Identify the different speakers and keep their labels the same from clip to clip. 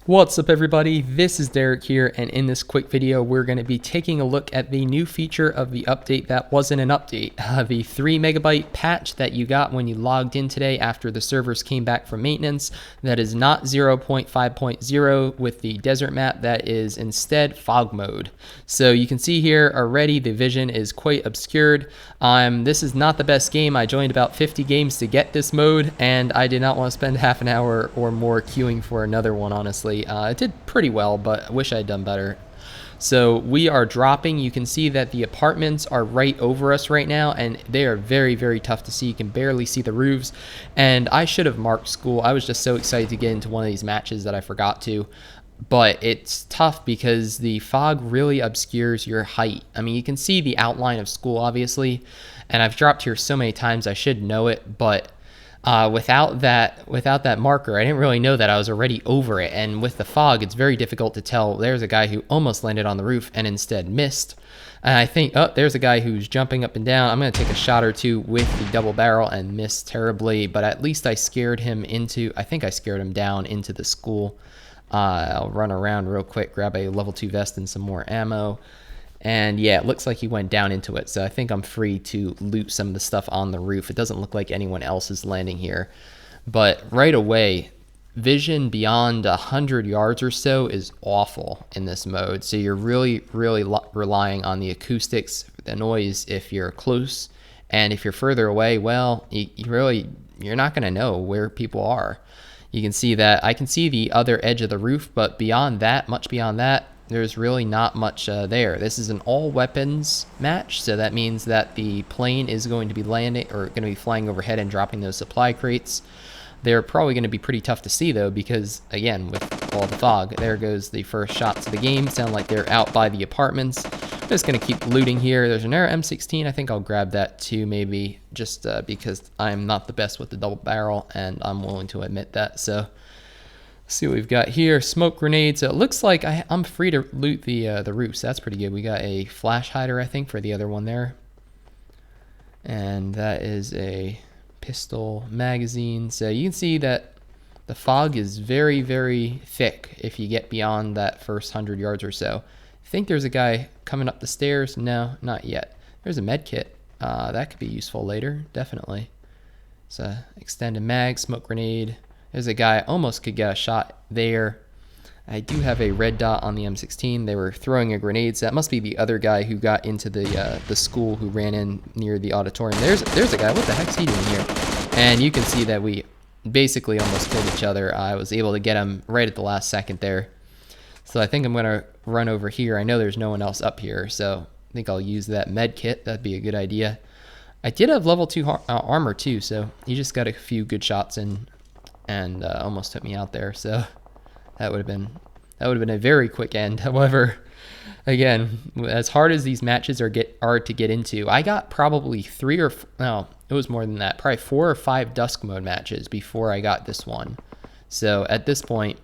Speaker 1: What's up everybody, this is Derek here, and in this quick video we're going to be taking a look at the new feature of the update that wasn't an update, the 3 megabyte patch that you got when you logged in today after the servers came back from maintenance. That is not 0.5.0 with the desert map, that is instead fog mode. So you can see here already the vision is quite obscured. This is not the best game. I joined about 50 games to get this mode, and I did not want to spend half an hour or more queuing for another one, honestly. It did pretty well, but I wish I'd done better. So we are dropping. You can see that the apartments are right over us right now, and they are very, very tough to see. You can barely see the roofs, and I should have marked school. I was just so excited to get into one of these matches that I forgot to. But it's tough because the fog really obscures your height. I mean, you can see the outline of school, obviously, and I've dropped here so many times I should know it, but without that marker, I didn't really know that I was already over it. And with the fog, it's very difficult to tell. There's a guy who almost landed on the roof and instead missed. And I think, oh, there's a guy who's jumping up and down. I'm going to take a shot or two with the double barrel and miss terribly, but at least I scared him into, I think I scared him down into the school. I'll run around real quick, grab a level 2 vest and some more ammo. And yeah, it looks like he went down into it, so I think I'm free to loot some of the stuff on the roof. It doesn't look like anyone else is landing here. But right away, vision beyond 100 yards or so is awful in this mode. So you're really relying on the acoustics, the noise if you're close. And if you're further away, well, you're not going to know where people are. You can see that I can see the other edge of the roof, but beyond that, much beyond that, there's really not much there. This is an all weapons match, so that means that the plane is going to be landing or going to be flying overhead and dropping those supply crates. They're probably going to be pretty tough to see though, because again, with all the fog, there goes the first shots of the game. Sound like they're out by the apartments. I'm just going to keep looting here. There's an Air M16. I think I'll grab that too, maybe, just because I'm not the best with the double barrel, and I'm willing to admit that. So let's see what we've got here. Smoke grenades. It looks like I'm free to loot the roofs. That's pretty good. We got a flash hider, I think, for the other one there. And that is a pistol magazine. So you can see that the fog is very, very thick if you get beyond that first 100 yards or so. I think there's a guy coming up the stairs. No, not yet. There's a med kit. That could be useful later, definitely. It's a extended mag, smoke grenade. There's a guy, almost could get a shot there. I do have a red dot on the M16. They were throwing a grenade, so that must be the other guy who got into the school, who ran in near the auditorium. There's a guy. What the heck's he doing here? And you can see that we basically almost killed each other. I was able to get him right at the last second there. So I think I'm going to run over here. I know there's no one else up here, so I think I'll use that med kit. That'd be a good idea. I did have level 2 armor too, so he just got a few good shots in and almost took me out there. So that would have been a very quick end. However, again, as hard as these matches are to get into, I got probably it was more than that, probably 4 or 5 Dusk mode matches before I got this one. So at this point,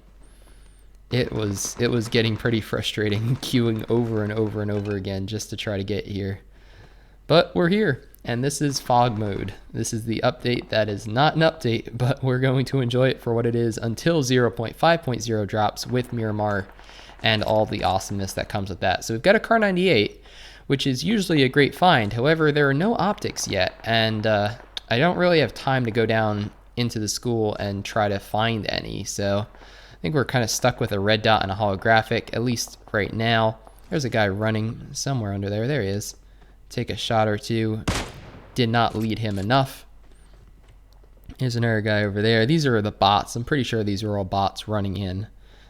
Speaker 1: it was getting pretty frustrating queuing over and over and over again just to try to get here. But we're here, and this is fog mode. This is the update that is not an update, but we're going to enjoy it for what it is until 0.5.0 drops with Miramar and all the awesomeness that comes with that. So we've got a Kar 98, which is usually a great find. However, there are no optics yet, and I don't really have time to go down into the school and try to find any. So I think we're kind of stuck with a red dot and a holographic, at least right now. There's a guy running somewhere under there. There he is. Take a shot or two. Did not lead him enough. Here's another guy over there. These are the bots. I'm pretty sure these are all bots running in.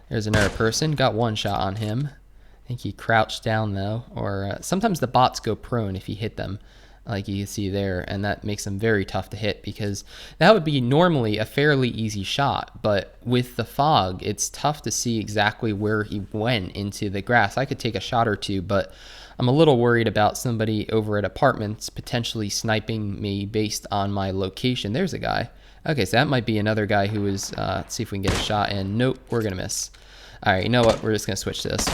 Speaker 1: There's another person. Got one shot on him. I think he crouched down though. Or sometimes the bots go prone if you hit them, like you can see there, and that makes them very tough to hit, because that would be normally a fairly easy shot, but with the fog, it's tough to see exactly where he went into the grass. I could take a shot or two, but I'm a little worried about somebody over at apartments potentially sniping me based on my location. There's a guy. Okay, so that might be another guy who is, let's see if we can get a shot in. Nope, we're gonna miss. All right, you know what? We're just gonna switch this.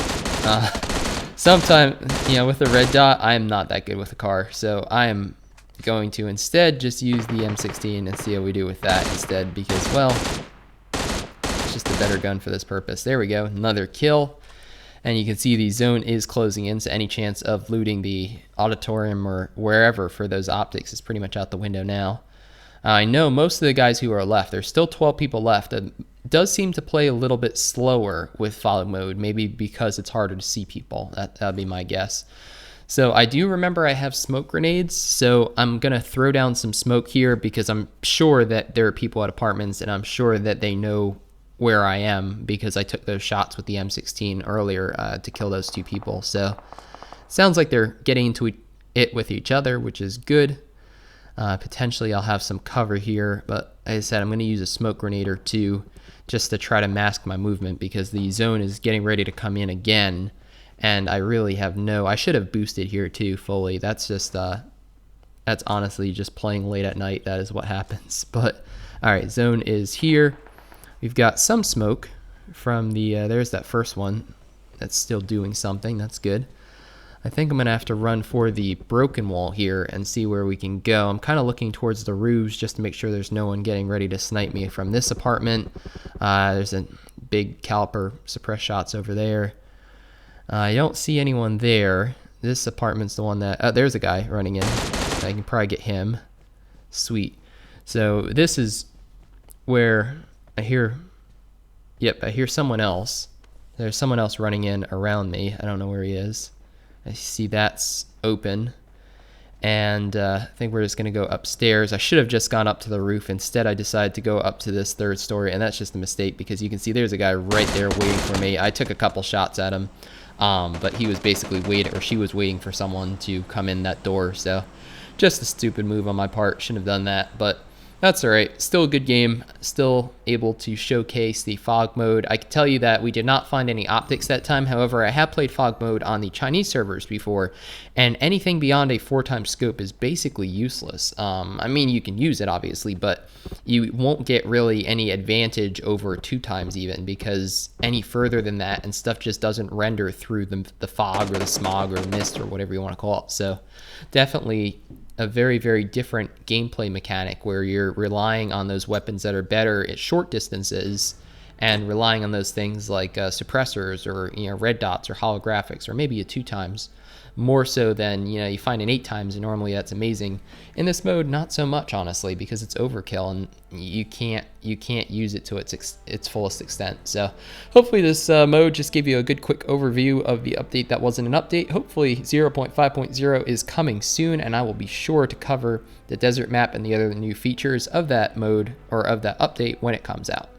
Speaker 1: Sometimes, with the red dot, I am not that good with the car, so I am going to instead just use the M16 and see how we do with that instead, because, well, it's just a better gun for this purpose. There we go, another kill. And you can see the zone is closing in, so any chance of looting the auditorium or wherever for those optics is pretty much out the window now. I know most of the guys who are left, there's still 12 people left. It does seem to play a little bit slower with fog mode, maybe because it's harder to see people. That'd be my guess. So I do remember I have smoke grenades, so I'm going to throw down some smoke here because I'm sure that there are people at apartments, and I'm sure that they know where I am because I took those shots with the M16 earlier to kill those 2 people. So sounds like they're getting into it with each other, which is good. Potentially I'll have some cover here, but as I said, I'm going to use a smoke grenade or 2 just to try to mask my movement because the zone is getting ready to come in again, and I really have I should have boosted here too fully. That's just that's honestly just playing late at night. That is what happens. But all right, zone is here. We've got some smoke from the, there's that first one that's still doing something. That's good. I think I'm going to have to run for the broken wall here and see where we can go. I'm kind of looking towards the roofs just to make sure there's no one getting ready to snipe me from this apartment. There's a big caliper suppress shots over there. I don't see anyone there. This apartment's the one that, there's a guy running in. I can probably get him. Sweet. So this is where I hear someone else. There's someone else running in around me. I don't know where he is. I see that's open. And I think we're just going to go upstairs. I should have just gone up to the roof. Instead, I decided to go up to this 3rd story, and that's just a mistake because you can see there's a guy right there waiting for me. I took a couple shots at him, but he was basically waiting, or she was waiting for someone to come in that door. So just a stupid move on my part. Shouldn't have done that, but that's all right. Still a good game. Still able to showcase the fog mode. I can tell you that we did not find any optics that time. However, I have played fog mode on the Chinese servers before, and anything beyond a 4x scope is basically useless. I mean, you can use it obviously, but you won't get really any advantage over 2x even, because any further than that and stuff just doesn't render through the fog or the smog or mist or whatever you want to call it. So definitely a very, very different gameplay mechanic where you're relying on those weapons that are better at short distances and relying on those things like suppressors or red dots or holographics or maybe a 2x more so than you find an 8x, and normally that's amazing. In this mode, not so much honestly, because it's overkill and you can't use it to its fullest extent. So hopefully this mode just gave you a good quick overview of the update that wasn't an update. Hopefully 0.5.0 is coming soon, and I will be sure to cover the desert map and the other new features of that mode or of that update when it comes out.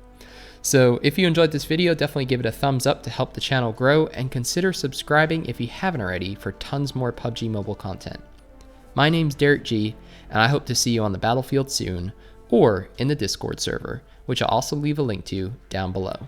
Speaker 1: So if you enjoyed this video, definitely give it a thumbs up to help the channel grow, and consider subscribing if you haven't already for tons more PUBG mobile content. My name's Derek G, and I hope to see you on the battlefield soon, or in the Discord server, which I'll also leave a link to down below.